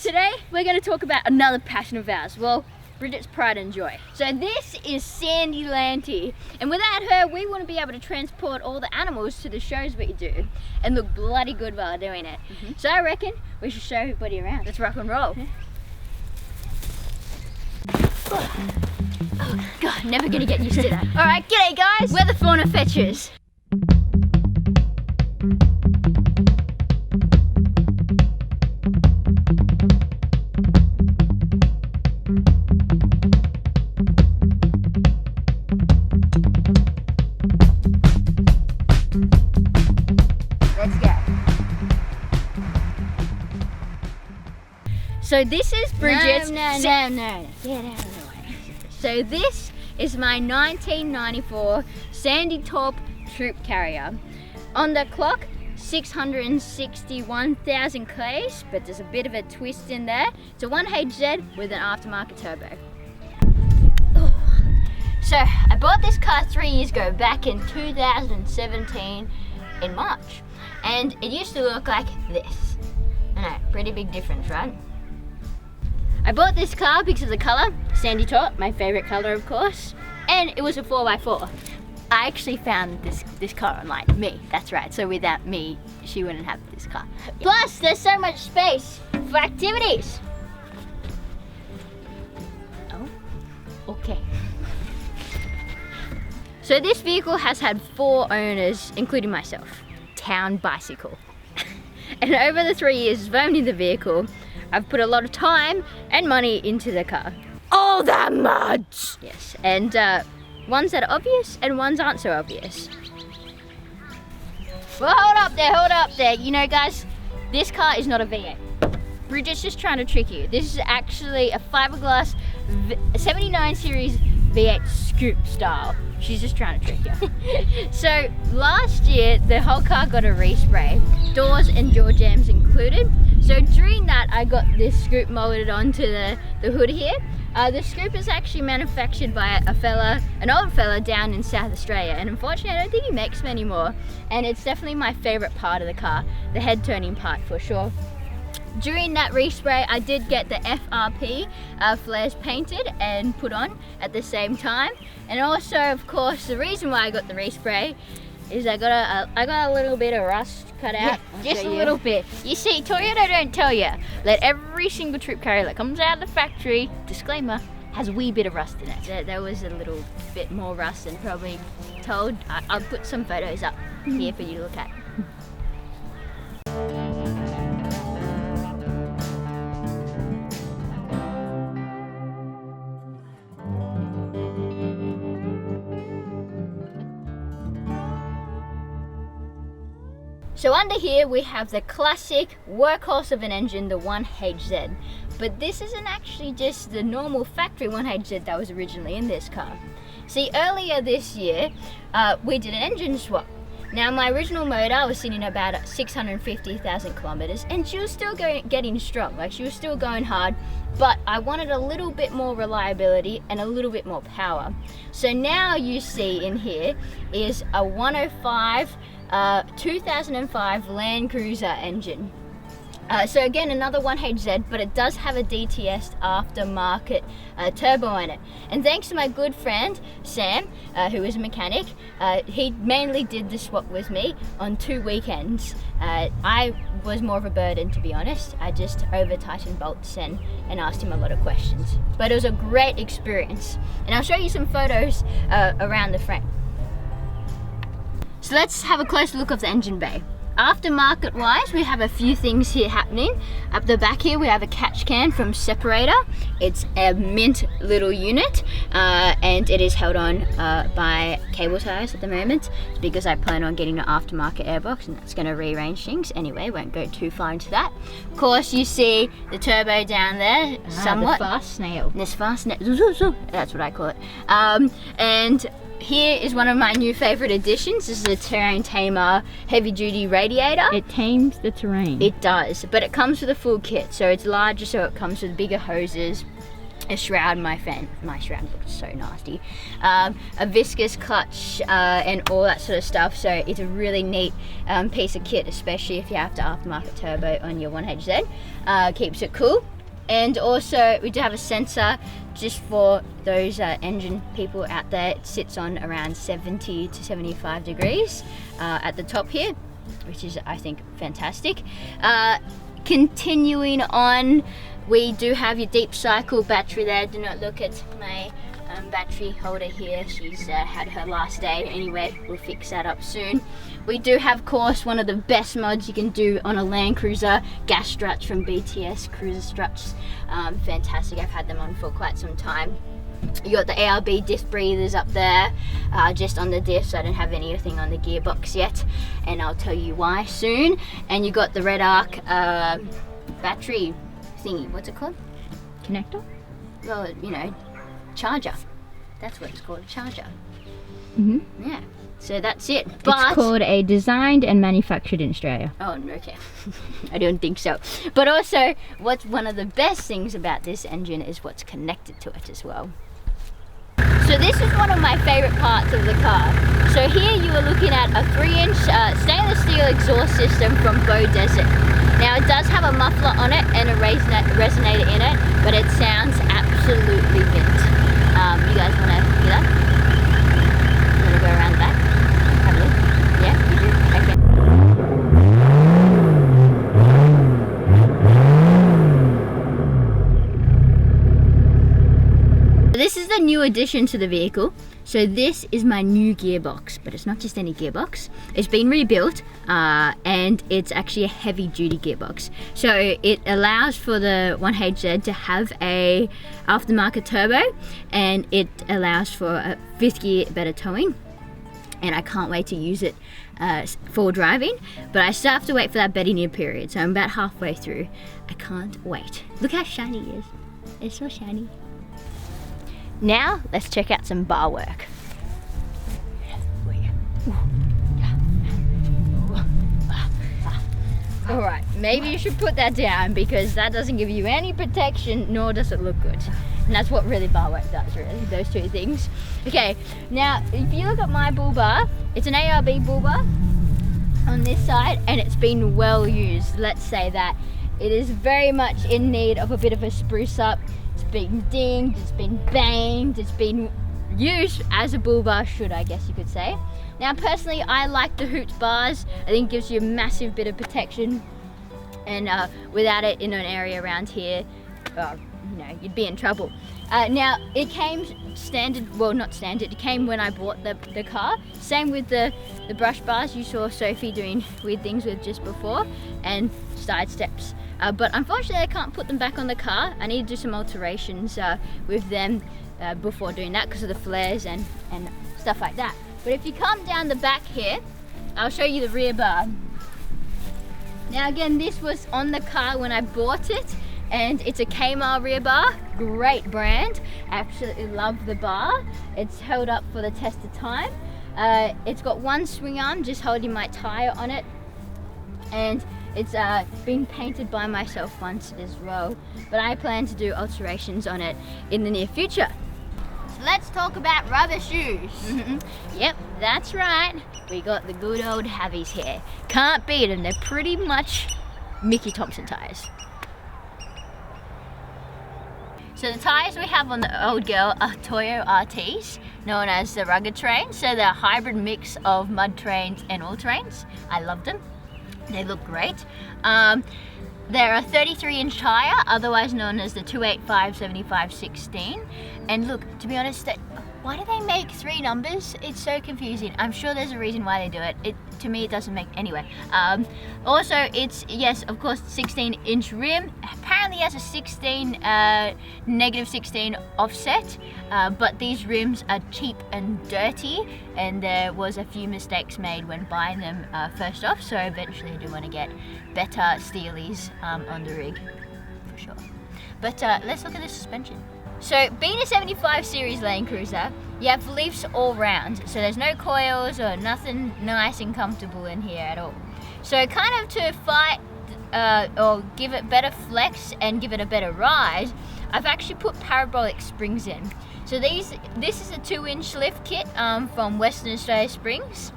today we're going to talk about another passion of ours. Well, Bridget's pride and joy. So this is Sandy Lanty, and without her we wouldn't be able to transport all the animals to the shows we do and look bloody good while doing it. So I reckon we should show everybody around. Let's rock and roll. Oh God, never gonna get used to that. Alright, g'day guys, we're the Fauna Fetchers. So this is Bridget's... No. Get out of the way. So this is my 1994 Sandy Top Troopcarrier. On the clock, 661,000 Ks, but there's a bit of a twist in there. It's a 1HZ with an aftermarket turbo. Oh. So I bought this car 3 years ago, back in 2017 in March. And it used to look like this. I know, pretty big difference, right? I bought this car because of the colour, Sandy Top, my favourite colour of course, and it was a 4x4. I actually found this car online, me, that's right, so without me, she wouldn't have this car. Plus, there's so much space for activities. Oh, okay. So this vehicle has had 4 owners, including myself. Town bicycle. And over the 3 years of owning the vehicle, I've put a lot of time and money into the car. All the mods! Yes, and ones that are obvious and ones aren't so obvious. Well, hold up there. You know guys, this car is not a V8. Bridget's just trying to trick you. This is actually a fiberglass 79 series V8 scoop style. She's just trying to trick you. So last year, the whole car got a respray, doors and door jambs included. So during that, I got this scoop molded onto the hood here. The scoop is actually manufactured by an old fella down in South Australia, and unfortunately I don't think he makes them anymore. And it's definitely my favourite part of the car, the head turning part for sure. During that respray, I did get the FRP flares painted and put on at the same time. And also, of course, the reason why I got the respray is I got a little bit of rust cut out. Yeah, just a little bit. You see, Toyota don't tell you that every single Troopcarrier that comes out of the factory, disclaimer, has a wee bit of rust in it. There was a little bit more rust than probably told. I'll put some photos up here for you to look at. So under here we have the classic workhorse of an engine, the 1HZ. But this isn't actually just the normal factory 1HZ that was originally in this car. See, earlier this year, we did an engine swap. Now my original motor was sitting at about 650,000 kilometers, and she was still getting strong, like she was still going hard, but I wanted a little bit more reliability and a little bit more power. So now you see in here is a 2005 Land Cruiser engine. So again, another 1HZ, but it does have a DTS aftermarket turbo in it. And thanks to my good friend, Sam, who is a mechanic, he mainly did the swap with me on 2 weekends. I was more of a burden, to be honest. I just over-tightened bolts and asked him a lot of questions. But it was a great experience. And I'll show you some photos around the frame. So let's have a closer look of the engine bay. Aftermarket wise, we have a few things here happening. Up the back here we have a catch can from Separator. It's a mint little unit and it is held on by cable ties at the moment. It's because I plan on getting an aftermarket airbox, and that's going to rearrange things. Anyway, won't go too far into that. Of course, you see the turbo down there, somewhat. The fast snail. This fast snail, that's what I call it. And here is one of my new favourite additions. This is a Terrain Tamer heavy duty radiator. It tames the terrain. It does, but it comes with a full kit. So it's larger, so it comes with bigger hoses, a shroud. My shroud looks so nasty. A viscous clutch and all that sort of stuff. So it's a really neat piece of kit, especially if you have to aftermarket turbo on your 1HZ. Keeps it cool. And also we do have a sensor just for those engine people out there. It sits on around 70 to 75 degrees at the top here, which is, I think, fantastic. Continuing on, we do have your deep cycle battery there. Do not look at my battery holder here. She's had her last day anyway. We'll fix that up soon. We do have, of course, one of the best mods you can do on a Land Cruiser, gas struts from BTS Cruiser Struts. Fantastic. I've had them on for quite some time. You got the ARB disc breathers up there, just on the disc. I don't have anything on the gearbox yet, and I'll tell you why soon. And you got the Red Arc battery thingy. What's it called? Connector? Well, you know, charger. That's what it's called, a charger. Mm-hmm. Yeah. So that's it. But It's called a designed and manufactured in Australia. oh, okay. I don't think so. But also, what's one of the best things about this engine is what's connected to it as well. So this is one of my favorite parts of the car. So here you are looking at a 3-inch stainless steel exhaust system from Bow Desert. Now it does have a muffler on it and a resonator in it, but it sounds absolutely mint. You guys want to hear that? You want to go around the back? Have a look? Yeah, you do? Okay. This is the new addition to the vehicle. So this is my new gearbox, but it's not just any gearbox. It's been rebuilt and it's actually a heavy duty gearbox. So it allows for the 1HZ to have a aftermarket turbo, and it allows for a 5th gear better towing. And I can't wait to use it for driving, but I still have to wait for that bedding in period. So I'm about halfway through. I can't wait. Look how shiny it is. It's so shiny. Now, let's check out some bar work. Alright, maybe you should put that down because that doesn't give you any protection, nor does it look good. And that's what really bar work does, really, those two things. Okay, now if you look at my bull bar, it's an ARB bull bar on this side, and it's been well used, let's say that. It is very much in need of a bit of a spruce up. It's been dinged, it's been banged, it's been used as a bull bar should, I guess you could say. Now personally, I like the Hoots bars. I think it gives you a massive bit of protection, and without it in an area around here, you know, you'd be in trouble. Now it came standard, well not standard, it came when I bought the car. Same with the brush bars you saw Sophie doing weird things with just before, and side steps. But unfortunately I can't put them back on the car. I need to do some alterations with them before doing that because of the flares and stuff like that. But if you come down the back here, I'll show you the rear bar. Now again, this was on the car when I bought it, and it's a Kmart rear bar, great brand. I absolutely love the bar. It's held up for the test of time. It's got one swing arm just holding my tire on it, and it's been painted by myself once as well, but I plan to do alterations on it in the near future. So let's talk about rubber shoes. Yep, that's right. We got the good old Habbies here. Can't beat them. They're pretty much Mickey Thompson tires. So the tires we have on the old girl are Toyo RTs, known as the rugged terrain. So they're a hybrid mix of mud terrains and all terrains. I love them. They look great. They're a 33-inch tire, otherwise known as the 285/75/16. And look, to be honest, why do they make 3 numbers? It's so confusing. I'm sure there's a reason why they do it. To me, it doesn't make, anyway. Also, it's, yes, of course, 16-inch rim. Apparently has a -16 offset, but these rims are cheap and dirty, and there was a few mistakes made when buying them first off, so eventually I do want to get better steelies on the rig, for sure. But let's look at the suspension. So being a 75 series Land Cruiser, you have lifts all round, so there's no coils or nothing nice and comfortable in here at all. So kind of to fight or give it better flex and give it a better ride, I've actually put parabolic springs in. So this is a 2-inch lift kit from Western Australia Springs.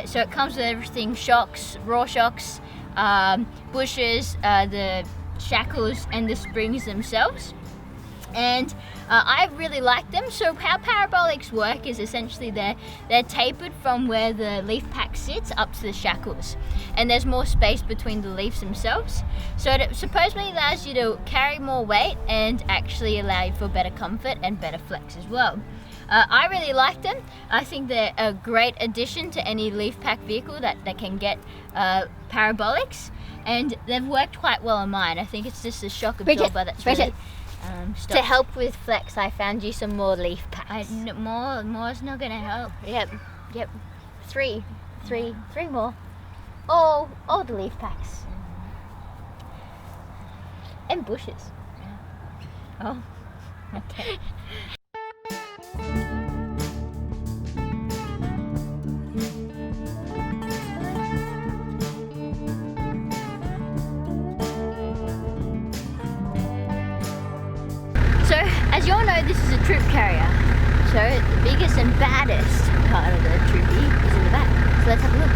So it comes with everything: shocks, raw shocks, bushes, the shackles and the springs themselves. And I really like them. So how parabolics work is essentially they're tapered from where the leaf pack sits up to the shackles, and there's more space between the leaves themselves, so it supposedly allows you to carry more weight and actually allow you for better comfort and better flex as well. I really like them. I think they're a great addition to any leaf pack vehicle that can get parabolics, and they've worked quite well on mine. I think it's just a shock absorber that's really to help with flex, I found you some more leaf packs. More's not gonna help. Yep. Three more. All the leaf packs. And bushes. Oh, okay. So, as you all know, this is a troop carrier. So, the biggest and baddest part of the troopy is in the back. So let's have a look.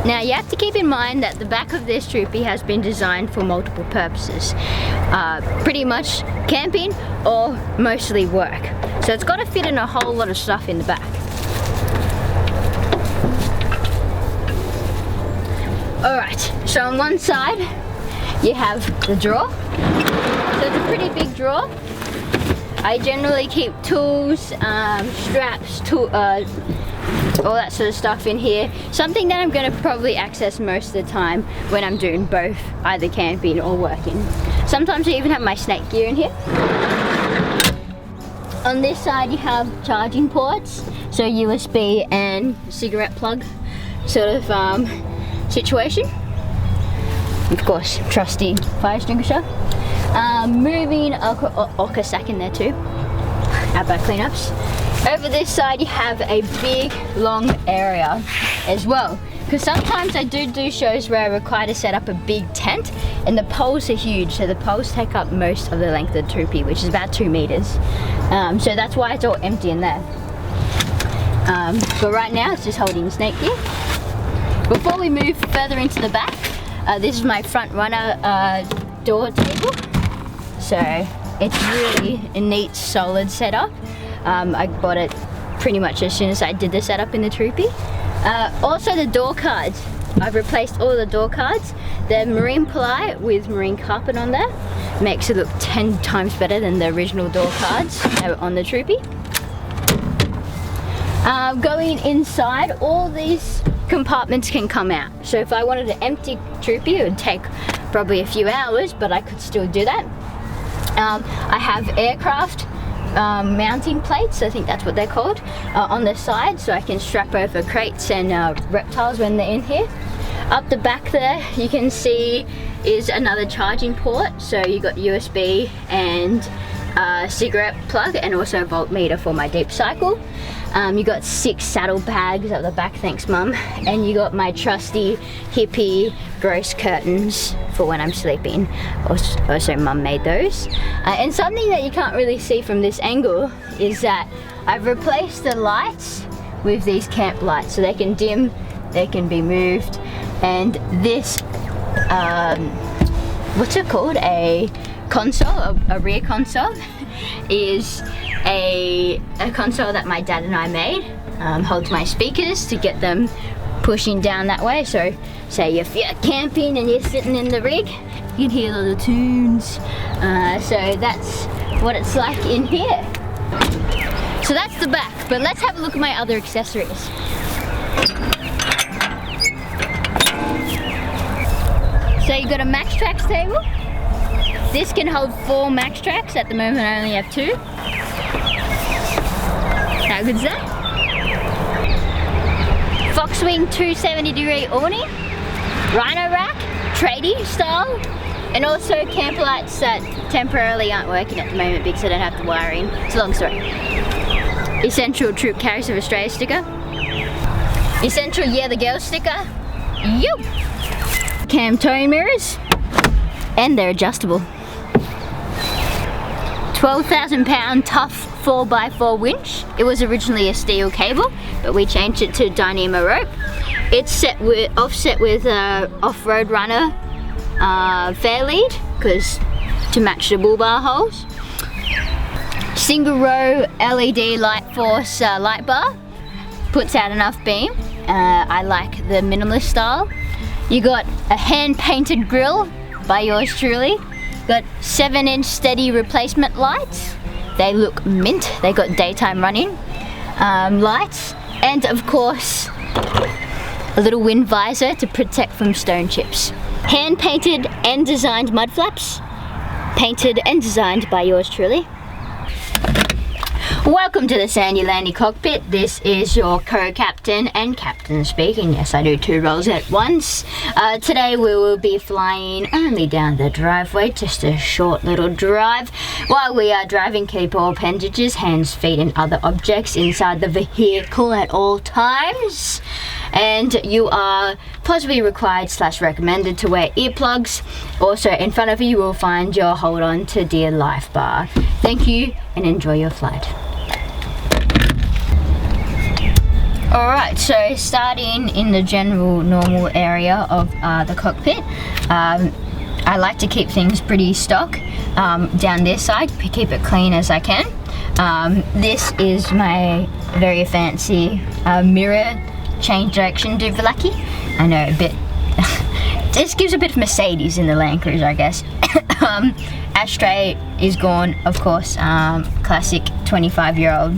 Now you have to keep in mind that the back of this troopy has been designed for multiple purposes. Pretty much camping or mostly work. So it's got to fit in a whole lot of stuff in the back. Alright, so on one side you have the drawer. So it's a pretty big drawer. I generally keep tools, straps, all that sort of stuff in here. Something that I'm going to probably access most of the time when I'm doing both, either camping or working. Sometimes I even have my snake gear in here. On this side you have charging ports, so USB and cigarette plug sort of situation. Of course, trusty fire extinguisher. Moving Orca sack in there too. Outback cleanups. Over this side you have a big long area as well, because sometimes I do shows where I require to set up a big tent, and the poles are huge, so the poles take up most of the length of the troopy, which is about 2 meters. So that's why it's all empty in there. But right now it's just holding snake gear. Before we move further into the back, this is my front runner door table. So it's really a neat solid setup. I bought it pretty much as soon as I did the setup in the troopy. Also the door cards. I've replaced all the door cards. They're marine ply with marine carpet on there. Makes it look 10 times better than the original door cards on the troopy. Going inside, all these compartments can come out. So if I wanted an empty troopy, it would take probably a few hours, but I could still do that. I have aircraft mounting plates, I think that's what they're called, on the side, so I can strap over crates and reptiles when they're in here. Up the back there you can see is another charging port, so you got USB and cigarette plug and also a voltmeter for my deep cycle. You got 6 saddle bags at the back, thanks mum, and you got my trusty hippie gross curtains for when I'm sleeping. Also mum made those. And something that you can't really see from this angle is that I've replaced the lights with these camp lights, so they can dim, they can be moved, and this what's it called, a console, a rear console, is a console that my dad and I made. Holds my speakers to get them pushing down that way, so say if you're camping and you're sitting in the rig, you can hear all the tunes. So that's what it's like in here. So that's the back, but let's have a look at my other accessories. So you got a Max Trax table. This can hold 4 Max Trax. At the moment I only have 2. How good's that? Foxwing 270-degree awning, Rhino rack, tradie style, and also camper lights that temporarily aren't working at the moment because I don't have the wiring. It's a long story. Essential Troop Carriers of Australia sticker. Essential Yeah the Girl sticker. Yup. Cam towing mirrors. And they're adjustable. 12,000 pound tough 4x4 winch. It was originally a steel cable, but we changed it to dynamo rope. It's offset with off-road runner fair lead, because to match the bull bar holes. Single row LED light force light bar, puts out enough beam. I like the minimalist style. You got a hand painted grill by yours truly. Got 7-inch steady replacement lights. They look mint. They got daytime running lights, and of course a little wind visor to protect from stone chips. Hand painted and designed mud flaps, painted and designed by yours truly. Welcome to the Sandy Landy Cockpit. This is your co-captain and captain speaking. Yes, I do 2 roles at once. Today we will be flying only down the driveway, just a short little drive. While we are driving, keep all appendages, hands, feet and other objects inside the vehicle at all times. And you are possibly required / recommended to wear earplugs. Also in front of you will find your hold on to dear life bar. Thank you and enjoy your flight. Alright, so starting in the general normal area of the cockpit, I like to keep things pretty stock. Down this side, keep it clean as I can. This is my very fancy mirror change direction Duvalaki. I know, a bit, this gives a bit of Mercedes in the Land Cruiser, I guess. Ashtray is gone, of course, classic 25-year-old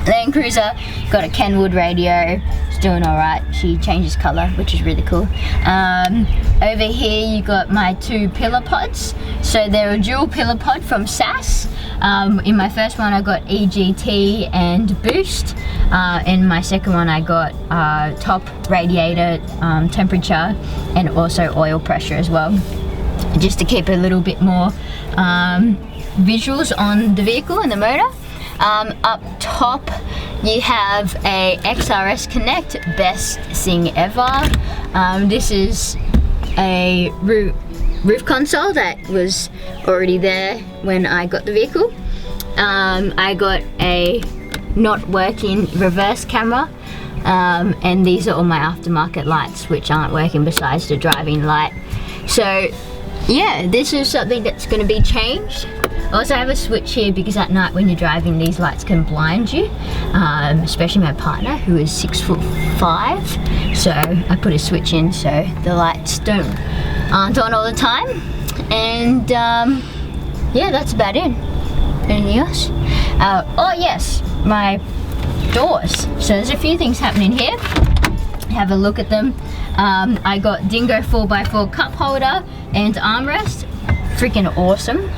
Land Cruiser. Got a Kenwood radio, it's doing alright. She changes colour, which is really cool. Over here you got my 2 pillar pods. So they're a dual pillar pod from SAS. In my first one I got EGT and boost. In my second one I got top radiator temperature and also oil pressure as well, just to keep a little bit more visuals on the vehicle and the motor. Up top you have a XRS Connect, best thing ever. This is a roof console that was already there when I got the vehicle. I got a not working reverse camera, and these are all my aftermarket lights which aren't working besides the driving light. So yeah, this is something that's going to be changed. I also have a switch here because at night when you're driving these lights can blind you, especially my partner who is 6'5", so I put a switch in so the lights aren't on all the time. And yeah, that's about it. Anything else? Oh yes, my doors. So there's a few things happening here. Have a look at them. I got Dingo 4x4 cup holder and armrest. Freaking awesome.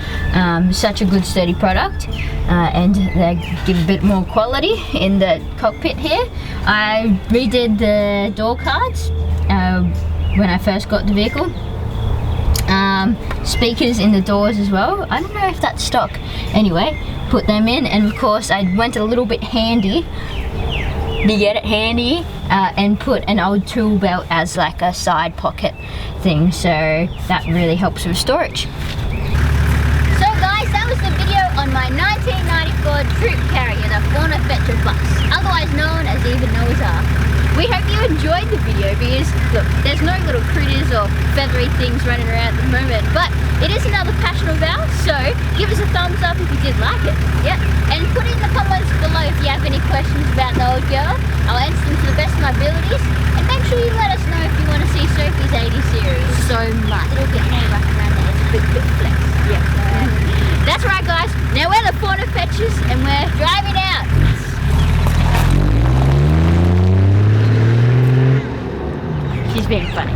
Such a good sturdy product, and they give a bit more quality in the cockpit here. I redid the door cards when I first got the vehicle. Speakers in the doors as well. I don't know if that's stock. Anyway, put them in, and of course I went a little bit handy to get it handy and put an old tool belt as like a side pocket thing, so that really helps with storage. So guys, that was the video on my 1994 Troopcarrier, the Fauna bus, otherwise known as Even Noah's Ark. We hope you enjoyed the video because look, there's no little critters or feathery things running around at the moment, but it is another passion of ours, so give us a thumbs up if you did like it. Yeah, and put in the comments below if you have any questions about the old girl. I'll answer them to the best of my abilities, and make sure you let us know if you want to see Sophie's 80 series so much. It'll get more rough around there, it's a big flex. Yeah. That's right guys, now we're the Fauna fetchers and we're driving out. She's being funny.